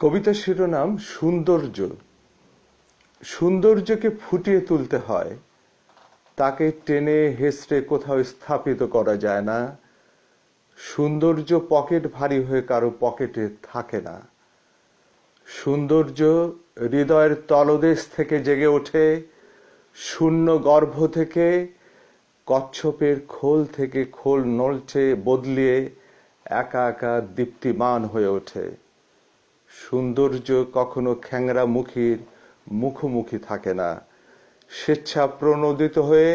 কবিতার শিরোনাম সৌন্দর্য। সৌন্দর্যকে ফুটিয়ে তুলতে হয়, তাকে টেনে হেঁচড়ে কোথাও স্থাপিত করা যায় না। সৌন্দর্য পকেট ভারী হয়ে কারো পকেটে থাকে না। সৌন্দর্য হৃদয়ের তলদেশ থেকে জেগে ওঠে, শূন্য গর্ভ থেকে, কচ্ছপের খোল থেকে খোল নলচে বদলিয়ে একা একা দীপ্তিমান হয়ে ওঠে। সৌন্দর্য কখনো খ্যাংরা মুখীর মুখোমুখি থাকে না, স্বেচ্ছা প্রণোদিত হয়ে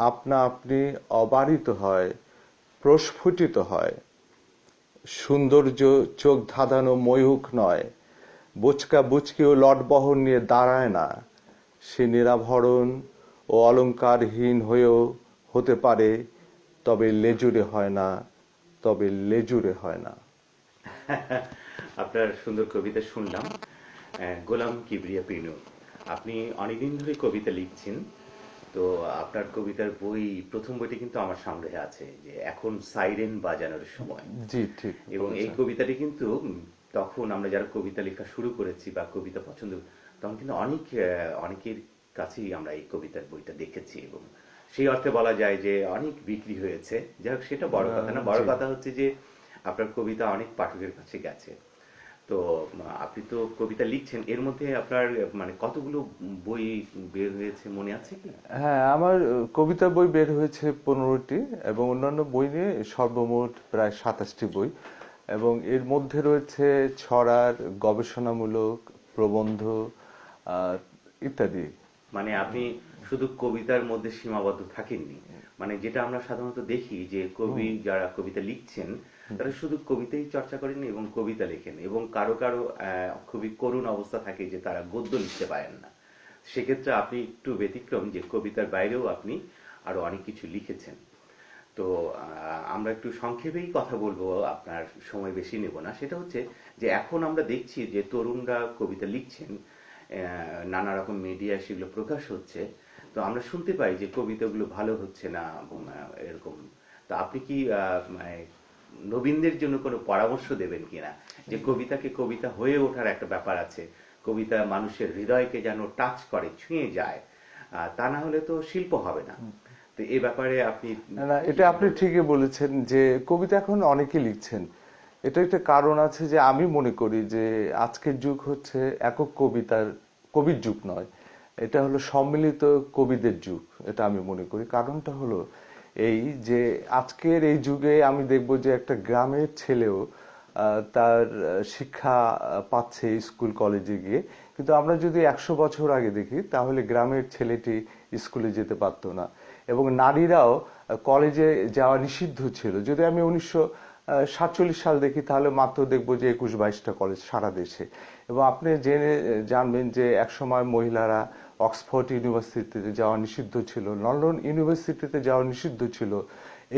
আপনা আপনি অবারিত হয়, প্রস্ফুটিত হয়। সৌন্দর্য চোখ ধাঁধানো ময়ূখ নয়, বোচকা বুচকিও লটবহর নিয়ে দাঁড়ায় না। সে নিরাভরণ ও অলঙ্কারহীন হয়েও হতে পারে, তবে লেজুরে হয় না, তবে লেজুরে হয় না। আপনার সুন্দর কবিতা শুনলাম। গোলাম কিবরিয়া পিনু, আপনি অনেকদিন ধরে কবিতা লিখছেন। তো আপনার কবিতার বই, প্রথম বইটি কিন্তু আমার সংগ্রহে আছে, যে এখন সাইরেন বাজানোর সময়। জি, ঠিক। এবং এই কবিতাটি কিন্তু তখন আমরা যারা কবিতা লেখা শুরু করেছি বা কবিতা পছন্দ, তখন কিন্তু অনেকের কাছেই আমরা এই কবিতার বইটা দেখেছি, এবং সেই অর্থে বলা যায় যে অনেক বিক্রি হয়েছে। যাই হোক, সেটা বড় কথা না, বড় কথা হচ্ছে যে আপনার কবিতা অনেক পাঠকের কাছে গেছে। তো আপনি তো কবিতা লিখছেন, এর মধ্যে আপনার মানে কতগুলো বই বের হয়েছে মনে আছে কি? হ্যাঁ, আমার কবিতা বই বের হয়েছে 15টি এবং অন্যান্য বই নিয়ে সর্বমোট প্রায় 27টি বই, এবং এর মধ্যে রয়েছে ছড়ার, গবেষণামূলক, প্রবন্ধ ইত্যাদি। মানে আপনি শুধু কবিতার মধ্যে সীমাবদ্ধ থাকেননি, মানে যেটা আমরা সাধারণত দেখি যে কবি যারা কবিতা লিখছেন তারা শুধু কবিতাই চর্চা করেন এবং কবিতা লেখেন, এবং কারো কারো খুবই করুণ অবস্থা থাকে যে তারা গদ্য লিখতে পারেন না। সেক্ষেত্রে আপনি একটু ব্যতিক্রম, যে কবিতার বাইরেও আপনি আরো অনেক কিছু লিখেছেন। তো আমরা একটু সংক্ষেপেই কথা বলবো, আপনার সময় বেশি নেব না। সেটা হচ্ছে যে এখন আমরা দেখছি যে তরুণরা কবিতা লিখছেন, নানা রকম মিডিয়া সেগুলো প্রকাশ হচ্ছে। তো আমরা শুনতে পাই যে কবিতাগুলো ভালো হচ্ছে না, এরকম। তো আপনি কি মানে নবীনদের জন্য কোনো পরামর্শ দেবেন কিনা, যে কবিতাকে কবিতা হয়ে ওঠার একটা ব্যাপার আছে, কবিতা মানুষের হৃদয়কে যেন টাচ করে, ছুঁয়ে যায়, তা না হলে তো শিল্প হবে না। তো এই ব্যাপারে আপনি? না, এটা আপনি ঠিকই বলেছেন যে কবিতা এখন অনেকে লিখছেন। এটা একটা কারণ আছে যে আমি মনে করি যে আজকের যুগ হচ্ছে একক কবির যুগ নয়, এটা হলো সম্মিলিত কবিদের যুগ। এটা আমি মনে করি। কারণটা হলো এই যে আজকের এই যুগে আমি দেখব যে একটা গ্রামের ছেলেও তার শিক্ষা পাচ্ছে স্কুল কলেজে গিয়ে, কিন্তু আমরা যদি 100 বছর আগে দেখি তাহলে গ্রামের ছেলেটি স্কুলে যেতে পারতো না, এবং নারীরাও কলেজে যাওয়া নিষিদ্ধ ছিল। যদি আমি 1947 সাল দেখি তাহলে মাত্র দেখবো যে 21-22টা কলেজ সারা দেশে। এবং আপনি জানবেন যে একসময় মহিলারা অক্সফোর্ড ইউনিভার্সিটিতে যাওয়া নিষিদ্ধ ছিল, লন্ডন ইউনিভার্সিটিতে যাওয়া নিষিদ্ধ ছিল।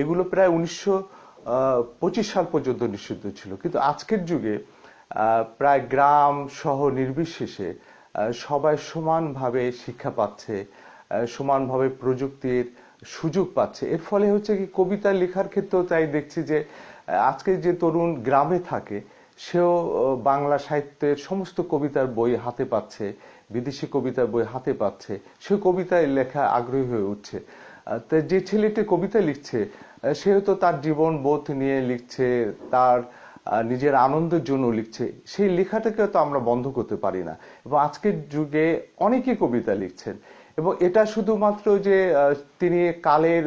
এগুলো প্রায় 1925 সাল পর্যন্ত নিষিদ্ধ ছিল। কিন্তু আজকের যুগে প্রায় গ্রাম শহর নির্বিশেষে সবাই সমানভাবে শিক্ষা পাচ্ছে, সমানভাবে প্রযুক্তির সুযোগ পাচ্ছে। এর ফলে হচ্ছে কি, কবিতা লেখার ক্ষেত্রেও তাই দেখছি যে আজকে যে তরুণ গ্রামে থাকে সেও বাংলা সাহিত্যের সমস্ত কবিতার বই হাতে পাচ্ছে, বিদেশি কবিতার বই হাতে পাচ্ছে, সে কবিতায় লেখা আগ্রহী হয়ে উঠছে। তো যে ছেলেটি কবিতা লিখছে সেও তো তার জীবন বোধ নিয়ে লিখছে, তার নিজের আনন্দের জন্য লিখছে। সেই লেখাটাকে তো আমরা বন্ধ করতে পারি না, এবং আজকের যুগে অনেকেই কবিতা লিখছেন। এবং এটা শুধুমাত্র যে তিনি কালের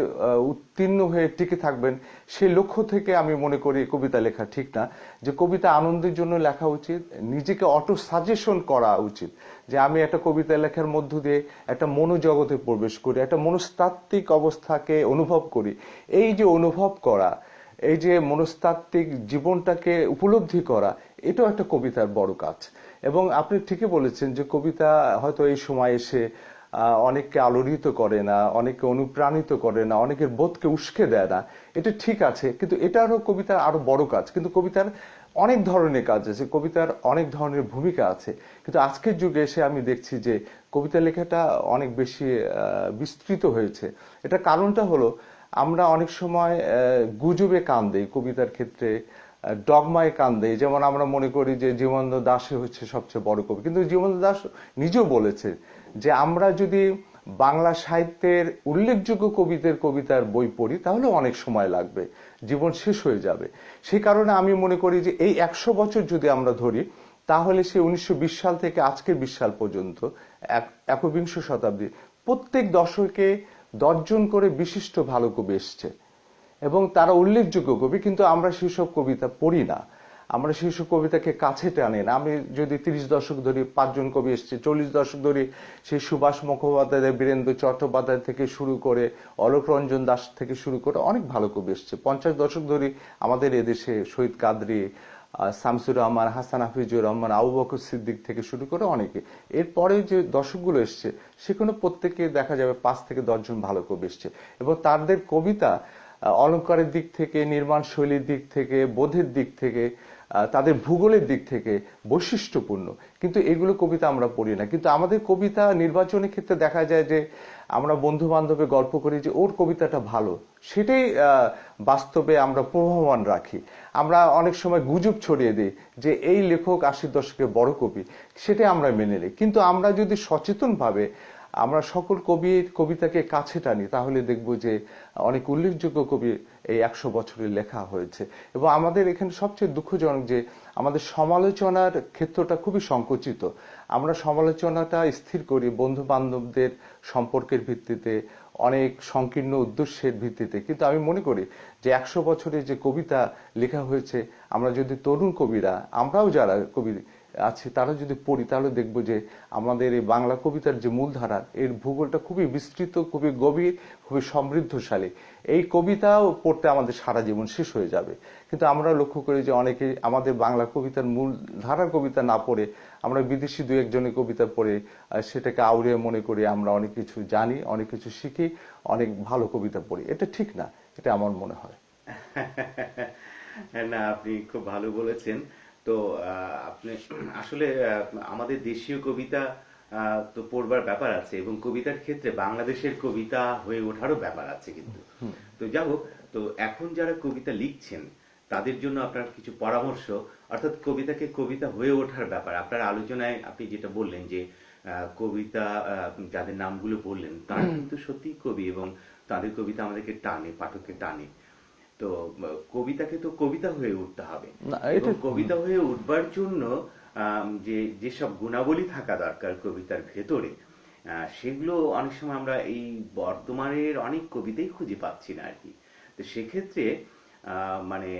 উত্তীর্ণ হয়ে টিকে থাকবেন সেই লক্ষ্য থেকে আমি মনে করি কবিতা লেখা ঠিক না। যে কবিতা আনন্দের জন্য লেখা উচিত, নিজেকে অটো সাজেশন করা উচিত, যে আমি একটা কবিতা লেখার মধ্য দিয়ে একটা মনোজগতে প্রবেশ করি, একটা মনস্তাত্ত্বিক অবস্থাকে অনুভব করি। এই যে অনুভব করা, এই যে মনস্তাত্ত্বিক জীবনটাকে উপলব্ধি করা, এটাও একটা কবিতার বড় কাজ। এবং আপনি ঠিকই বলেছেন যে কবিতা হয়তো এই সময় এসে অনেককে আলোড়িত করে না, অনেককে অনুপ্রাণিত করে না, অনেকের বোধকে উস্কে দেয় না, এটা ঠিক আছে। কিন্তু এটারও কবিতার আরো বড় কাজ। কিন্তু কবিতার অনেক ধরনের কাজ আছে, কবিতার অনেক ধরনের ভূমিকা আছে। কিন্তু আজকের যুগে এসে আমি দেখছি যে কবিতা লেখাটা অনেক বেশি বিস্তৃত হয়েছে। এটা কারণটা হলো আমরা অনেক সময় গুজবে কান দেই কবিতার ক্ষেত্রে, ডগমায় কান্দে, যেমন আমরা মনে করি যে জীবনানন্দ দাশই হচ্ছে সবচেয়ে বড় কবি, কিন্তু জীবনানন্দ দাশ নিজেও বলেছে যে আমরা যদি বাংলা সাহিত্যের উল্লেখযোগ্য কবিদের কবিতার বই পড়ি তাহলে অনেক সময় লাগবে, জীবন শেষ হয়ে যাবে। সেই কারণে আমি মনে করি যে এই 100 বছর যদি আমরা ধরি তাহলে সে 1920 সাল থেকে আজকের 20 সাল পর্যন্ত একবিংশ শতাব্দী প্রত্যেক দশকে 10 জন করে বিশিষ্ট ভালো কবি এসছে এবং তারা উল্লেখযোগ্য কবি, কিন্তু আমরা সেসব কবিতা পড়ি না, আমরা সেসব কবিতাকে কাছে টানি না। আমি যদি 30 দশক ধরি 5 জন কবি এসছে, 40 দশক ধরি সেই সুভাষ মুখোপাধ্যায়, বীরেন্দ্র চট্টোপাধ্যায় থেকে শুরু করে অলোক রঞ্জন দাস থেকে শুরু করে অনেক ভালো কবি এসছে। 50 দশক ধরে আমাদের এদেশে শহীদ কাদরী, শামসুর রহমান, হাসান হাফিজুর রহমান, আবু বকর সিদ্দিক থেকে শুরু করে অনেকে। এরপরে যে দশকগুলো এসছে সেখানে প্রত্যেকে দেখা যাবে 5 থেকে 10 জন ভালো কবি এসছে এবং তাদের কবিতা অলংকারের দিক থেকে, নির্মাণ শৈলীর দিক থেকে, বোধের দিক থেকে, তাদের ভূগোলের দিক থেকে বৈশিষ্ট্যপূর্ণ, কিন্তু এগুলো কবিতা আমরা পড়ি না। কিন্তু আমাদের কবিতা নির্বাচনের ক্ষেত্রে দেখা যায় যে আমরা বন্ধু বান্ধবে গল্প করি যে ওর কবিতাটা ভালো, সেটাই বাস্তবে আমরা প্রভাবমান রাখি। আমরা অনেক সময় গুজব ছড়িয়ে দিই যে এই লেখক 80 দশকে বড় কবি, সেটাই আমরা মেনে নিই। কিন্তু আমরা যদি সচেতনভাবে আমরা সকল কবির কবিতাকে কাছে টানি তাহলে দেখব যে অনেক উল্লেখযোগ্য কবি এই 100 বছরে লেখা হয়েছে। এবং আমাদের এখানে সবচেয়ে দুঃখজনক যে আমাদের সমালোচনার ক্ষেত্রটা খুবই সংকুচিত। আমরা সমালোচনাটা স্থির করি বন্ধু বান্ধবদের সম্পর্কের ভিত্তিতে, অনেক সংকীর্ণ উদ্দেশ্যের ভিত্তিতে, কিন্তু আমি মনে করি যে 100 বছরে যে কবিতা লেখা হয়েছে, আমরা যদি তরুণ কবিরা, আমরাও যারা কবি আছে তারা যদি পড়ি তাহলে দেখব যে আমাদের এই বাংলা কবিতার যে মূলধারা, এর ভূগোলটা খুবই বিস্তৃত, খুবই গভীর, খুবই সমৃদ্ধশালী। এই কবিতাও পড়তে আমাদের সারা জীবন শেষ হয়ে যাবে। কিন্তু আমরা লক্ষ্য করি যে অনেকে আমাদের বাংলা কবিতার মূল ধারার কবিতা না পড়ে আমরা বিদেশি দু একজনের কবিতা পড়ে সেটাকে আউড়ে মনে করি আমরা অনেক কিছু জানি, অনেক কিছু শিখি, অনেক ভালো কবিতা পড়ি। এটা ঠিক না, এটা আমার মনে হয়। না, আপনি খুব ভালো বলেছেন। তো আপনি আসলে আমাদের দেশীয় কবিতা তো পড়বার ব্যাপার আছে এবং কবিতার ক্ষেত্রে বাংলাদেশের কবিতা হয়ে ওঠারও ব্যাপার আছে কিন্তু। তো যাই হোক, তো এখন যারা কবিতা লিখছেন তাদের জন্য আপনার কিছু পরামর্শ, অর্থাৎ কবিতাকে কবিতা হয়ে ওঠার ব্যাপার। আপনার আলোচনায় আপনি যেটা বললেন যে কবিতা, যাদের নামগুলো বললেন তারা কিন্তু সত্যিই কবি এবং তাদের কবিতা আমাদেরকে টানে, পাঠককে টানে। তো কবিতাকে তো কবিতা হয়ে উঠতে হবে এবং কবিতা হয়ে উঠবার জন্য যেসব গুণাবলী থাকা দরকার কবিতার ভেতরে, সেগুলো অনেক সময় আমরা এই বর্তমানের অনেক কবিতাই খুঁজে পাচ্ছি না আর কি। তো সেক্ষেত্রে মানে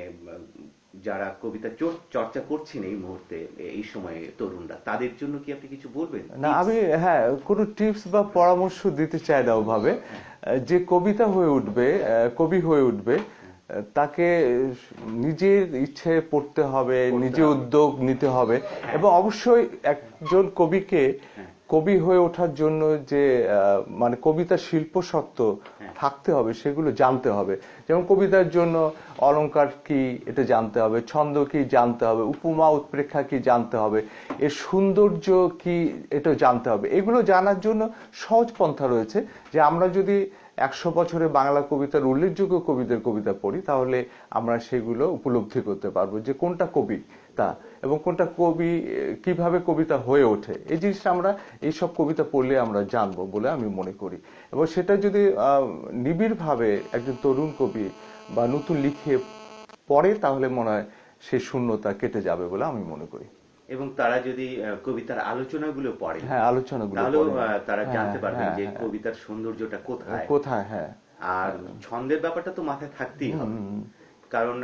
যারা কবিতা চর্চা করছেন এই মুহূর্তে, এই সময়ে তরুণরা, তাদের জন্য কি আপনি কিছু বলবেন? না, আমি কোনো টিপস বা পরামর্শ দিতে চাই না ওভাবে। যে কবিতা হয়ে উঠবে, কবি হয়ে উঠবে, তাকে নিজের ইচ্ছে পড়তে হবে, নিজে উদ্যোগ নিতে হবে এবং অবশ্যই একজন কবিকে কবি হয়ে ওঠার জন্য যে মানে কবিতার শিল্প সত্ত্ব থাকতে হবে সেগুলো জানতে হবে। যেমন কবিতার জন্য অলংকার কি এটা জানতে হবে, ছন্দ কি জানতে হবে, উপমা উৎপ্রেক্ষা কি জানতে হবে, এর সৌন্দর্য কি এটা জানতে হবে। এগুলো জানার জন্য সহজ পন্থা রয়েছে যে আমরা যদি 100 বছরে বাংলা কবিতার উল্লেখযোগ্য কবিদের কবিতা পড়ি তাহলে আমরা সেগুলো উপলব্ধি করতে পারবো যে কোনটা কবিতা এবং কোনটা কবি কিভাবে কবিতা হয়ে ওঠে। এই জিনিসটা আমরা এইসব কবিতা পড়লে আমরা জানবো বলে আমি মনে করি। এবং সেটা যদি নিবিড়ভাবে একজন তরুণ কবি বা নতুন লিখে পড়ে তাহলে মনে হয় সেই শূন্যতা কেটে যাবে বলে আমি মনে করি। এবং তারা যদি কবিতার আলোচনাগুলো পড়ে, আলোচনাগুলো তাহলেও তারা জানতে পারবেন যে কবিতার সৌন্দর্যটা কোথায় কোথায়। আর ছন্দের ব্যাপারটা তো মাথায় থাকতেই হবে, কারণ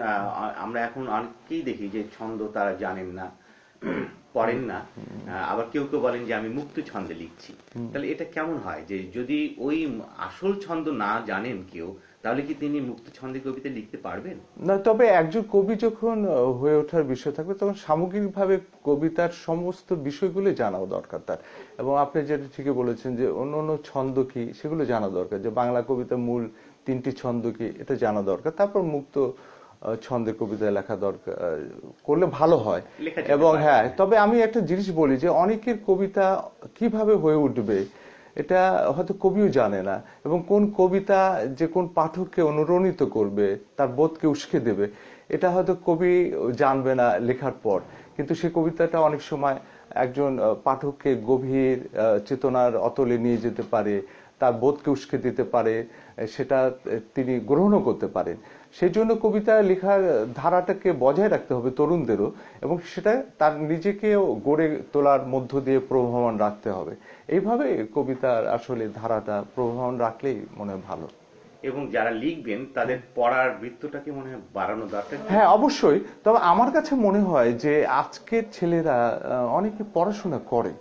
আমরা এখন অনেকেই দেখি যে ছন্দ তারা জানেন না, পড়েন না। আবার কেউ কেউ বলেন যে আমি মুক্ত ছন্দে লিখছি। তাহলে এটা কেমন হয় যে যদি ওই আসল ছন্দ না জানেন কেউ, তাহলে কি তিনি মুক্ত ছন্দে কবিতা লিখতে পারবেন না? তবে একজন কবি যখন হয়ে ওঠার বিষয় থাকবে তখন সামগ্রিকভাবে কবিতার সমস্ত বিষয়গুলো জানাও দরকার তার। এবং আপনি যেটা ঠিকই বলেছেন যে অন্য অন্য ছন্দ কি সেগুলো জানা দরকার, যে বাংলা কবিতার মূল 3টি ছন্দ কি এটা জানা দরকার, তারপর মুক্ত ছন্দের কবিতা লেখা দরকার করলে ভালো হয়। এবং তবে আমি একটা জিনিস বলি যে অনেকের কবিতা কিভাবে হয়ে উঠবে এটা হয়তো কবিও জানে না, এবং কোন কবিতা যে কোন পাঠককে অনুরণিত করবে, তার বোধকে উস্কে দেবে, এটা হয়তো কবি জানবে না লেখার পর, কিন্তু সেই কবিতাটা অনেক সময় একজন পাঠককে গভীর চেতনার অতলে নিয়ে যেতে পারে, তার বোধকে উস্কে দিতে পারে, সেটা তিনি গ্রহণও করতে পারেন। সেই জন্য কবিতা লেখার ধারাটাকে বজায় রাখতে হবে তরুণদেরও, এবং সেটা তার নিজেকেও গড়ে তোলার মধ্য দিয়ে প্রবহমান রাখতে হবে। এইভাবে কবিতার আসলে ধারাটা প্রবহমান রাখলেই মনে হয় ভালো। এবং যারা লিখবেন তাদের পড়ার বৃত্তটাকে মনে হয় বাড়ানো দরকার। হ্যাঁ, অবশ্যই। তবে আমার কাছে মনে হয় যে আজকের ছেলেরা অনেকে পড়াশোনা করে,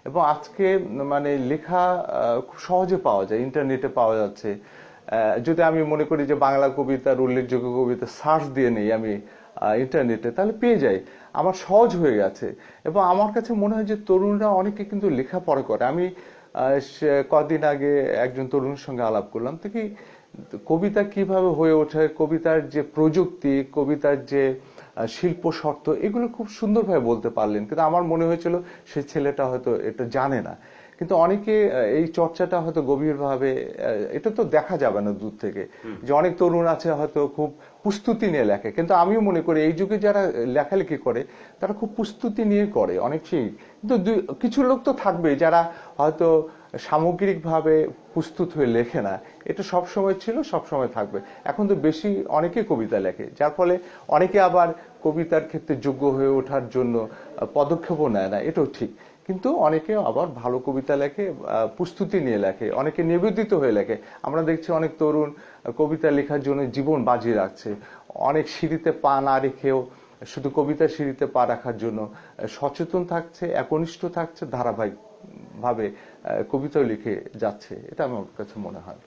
এবং আজকে মানে লেখা খুব সহজে পাওয়া যায়, ইন্টারনেটে পাওয়া যাচ্ছে। যদি আমি মনে করি যে বাংলা কবিতার উল্লেখযোগ্য কবিতা সার্চ দিয়ে নেই আমি ইন্টারনেটে, তাহলে পেয়ে যাই। আমার সহজ হয়ে গেছে। এবং আমার কাছে মনে হয় যে তরুণরা অনেকে কিন্তু লেখাপড়া করে। আমি কদিন আগে একজন তরুণের সঙ্গে আলাপ করলাম, তো কি কবিতা কিভাবে হয়ে ওঠে, কবিতার যে প্রযুক্তি, কবিতার যে শিল্প শর্ত, এগুলো খুব সুন্দরভাবে বলতে পারলেন। কিন্তু আমার মনে হয়েছিল সেই ছেলেটা হয়তো এটা জানে না। কিন্তু অনেকে এই চর্চাটা হয়তো গভীরভাবে, এটা তো দেখা যাবে না দূর থেকে, যে অনেক তরুণ আছে হয়তো খুব প্রস্তুতি নিয়ে লেখে। কিন্তু আমিও মনে করি এই যুগে যারা লেখালেখি করে তারা খুব প্রস্তুতি নিয়ে করে অনেকেই। কিন্তু কিছু লোক তো থাকবে যারা হয়তো সামগ্রিকভাবে প্রস্তুত হয়ে লেখে না। এটা সব সময় ছিল, সব সময় থাকবে। এখন তো বেশি অনেকে কবিতা লেখে, যার ফলে অনেকে আবার কবিতার ক্ষেত্রে যোগ্য হয়ে ওঠার জন্য পদক্ষেপও নেয় না, এটাও ঠিক। কিন্তু অনেকে আবার ভালো কবিতা লেখে, প্রস্তুতি নিয়ে লেখে, অনেকে নিবেদিত হয়ে লেখে। আমরা দেখছি অনেক তরুণ কবিতা লেখার জন্য জীবন বাজি রাখছে, অনেক সিঁড়িতে পা না রেখেও শুধু কবিতার সিঁড়িতে পা রাখার জন্য সচেতন থাকছে, একনিষ্ঠ থাকছে, ধারাবাহিক ভাবে কবিতাও লিখে যাচ্ছে। এটা আমার কাছে মনে হয়।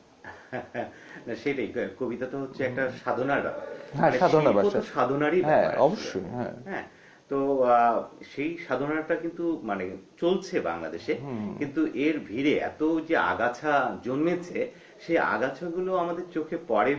না, সেটাই, কবিতা তো হচ্ছে একটা সাধনার ব্যাপার। হ্যাঁ, মানে সাধনা শিল্প তো ভাষা। সাধনারই হ্যাঁ, ব্যাপার আসলে। অবশ্যই। হ্যাঁ, হ্যাঁ, তো সেই সাধনাটা কিন্তু মানে চলছে বাংলাদেশে, কিন্তু এর ভিড়ে এত যে আগাছা জন্মেছে, সেই আগাছাগুলো আমাদের চোখে পড়ে